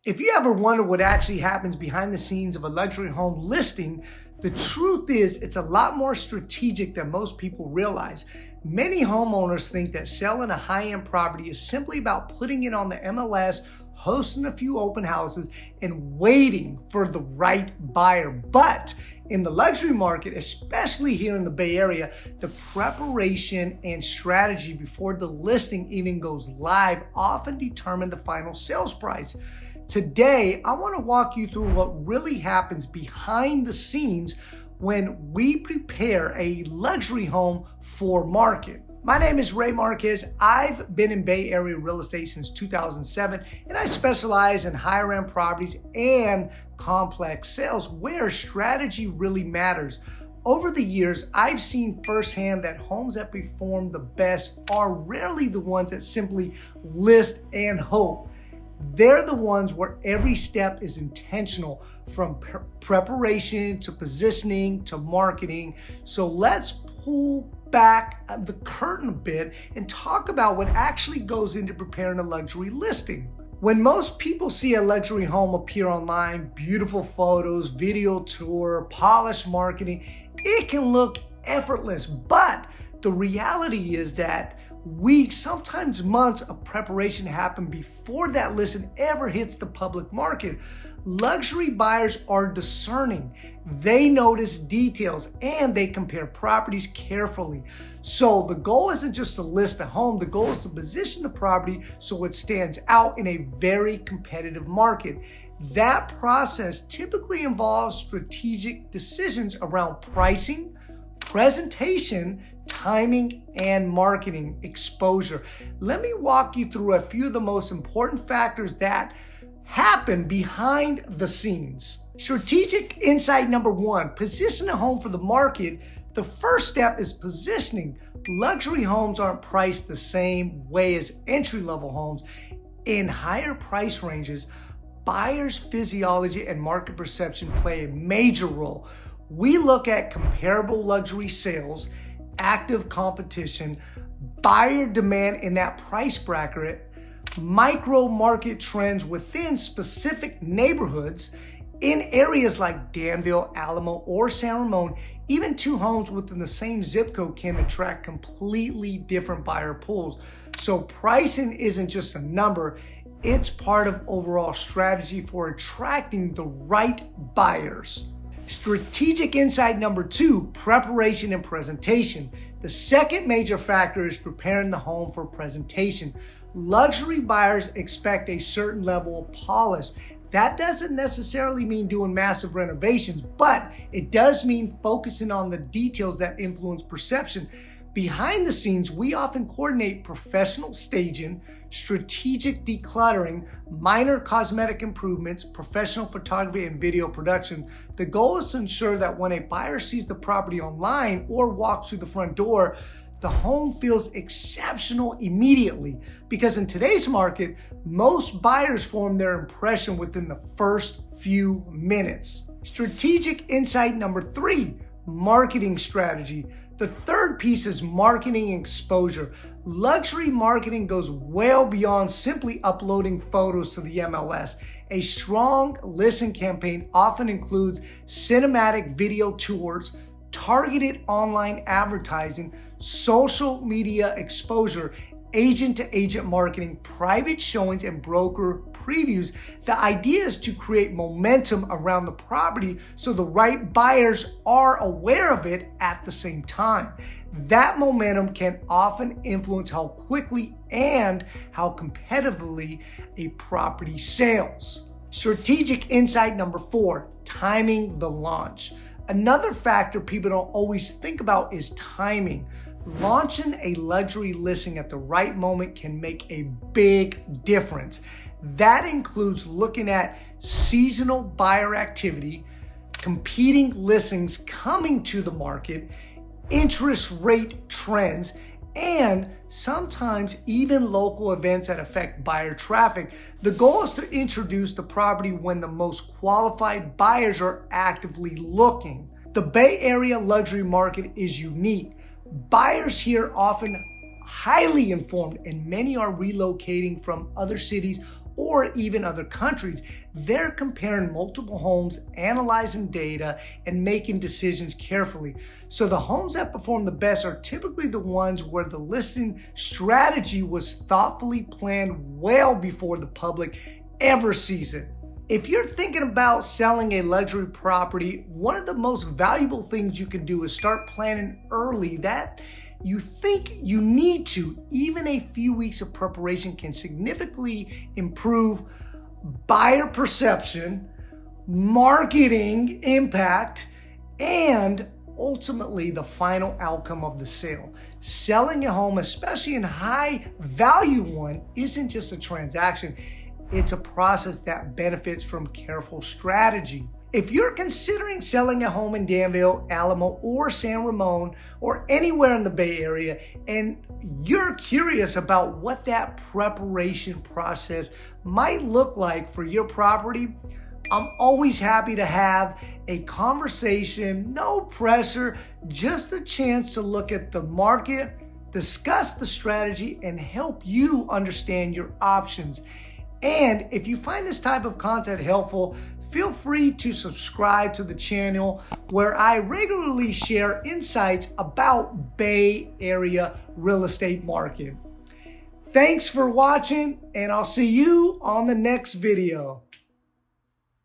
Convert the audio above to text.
If you ever wonder what actually happens behind the scenes of a luxury home listing, the truth is it's a lot more strategic than most people realize. Many homeowners think that selling a high-end property is simply about putting it on the MLS, hosting a few open houses, and waiting for the right buyer. But in the luxury market, especially here in the Bay Area, the preparation and strategy before the listing even goes live often determine the final sales price. Today, I want to walk you through what really happens behind the scenes when we prepare a luxury home for market. My name is Marquez. I've been in Bay Area real estate since 2007, and I specialize in higher end properties and complex sales where strategy really matters. Over the years, I've seen firsthand that homes that perform the best are rarely the ones that simply list and hope. They're the ones where every step is intentional, from preparation to positioning to marketing. So let's pull back the curtain a bit and talk about what actually goes into preparing a luxury listing. When most people see a luxury home appear online, beautiful photos, video tour, polished marketing, it can look effortless, but the reality is that weeks, sometimes months of preparation happen before that listing ever hits the public market. Luxury buyers are discerning. They notice details and they compare properties carefully. So the goal isn't just to list a home, the goal is to position the property so it stands out in a very competitive market. That process typically involves strategic decisions around pricing, presentation, timing, and marketing exposure. Let me walk you through a few of the most important factors that happen behind the scenes. Strategic insight number one, position a home for the market. The first step is positioning. Luxury homes aren't priced the same way as entry-level homes. In higher price ranges, buyers' physiology and market perception play a major role. We look at comparable luxury sales, active competition, buyer demand in that price bracket, micro market trends within specific neighborhoods. In areas like Danville, Alamo, or San Ramon, even two homes within the same zip code can attract completely different buyer pools. So pricing isn't just a number, it's part of overall strategy for attracting the right buyers. Strategic insight number two, preparation and presentation. The second major factor is preparing the home for presentation. Luxury buyers expect a certain level of polish. That doesn't necessarily mean doing massive renovations, but it does mean focusing on the details that influence perception. Behind the scenes, we often coordinate professional staging, strategic decluttering, minor cosmetic improvements, professional photography, and video production. The goal is to ensure that when a buyer sees the property online or walks through the front door, the home feels exceptional immediately. Because in today's market, most buyers form their impression within the first few minutes. Strategic insight number three, marketing strategy. The third piece is marketing exposure. Luxury marketing goes well beyond simply uploading photos to the MLS. A strong listing campaign often includes cinematic video tours, targeted online advertising, social media exposure, agent-to-agent marketing, private showings, and broker previews. The idea is to create momentum around the property so the right buyers are aware of it at the same time. That momentum can often influence how quickly and how competitively a property sells. Strategic insight number four, timing the launch. Another factor people don't always think about is timing. Launching a luxury listing at the right moment can make a big difference. That includes looking at seasonal buyer activity, competing listings coming to the market, interest rate trends, and sometimes even local events that affect buyer traffic. The goal is to introduce the property when the most qualified buyers are actively looking. The Bay Area luxury market is unique. Buyers here often highly informed, and many are relocating from other cities or even other countries. They're comparing multiple homes, analyzing data, and making decisions carefully. So the homes that perform the best are typically the ones where the listing strategy was thoughtfully planned well before the public ever sees it. If you're thinking about selling a luxury property, one of the most valuable things you can do is start planning early. That you think you need to. Even a few weeks of preparation can significantly improve buyer perception, marketing impact, and ultimately the final outcome of the sale. Selling a home, especially a high value one, isn't just a transaction. It's a process that benefits from careful strategy. If you're considering selling a home in Danville, Alamo, or San Ramon, or anywhere in the Bay Area, and you're curious about what that preparation process might look like for your property, I'm always happy to have a conversation, no pressure, just a chance to look at the market, discuss the strategy, and help you understand your options. And if you find this type of content helpful, feel free to subscribe to the channel where I regularly share insights about Bay Area real estate market. Thanks for watching, and I'll see you on the next video.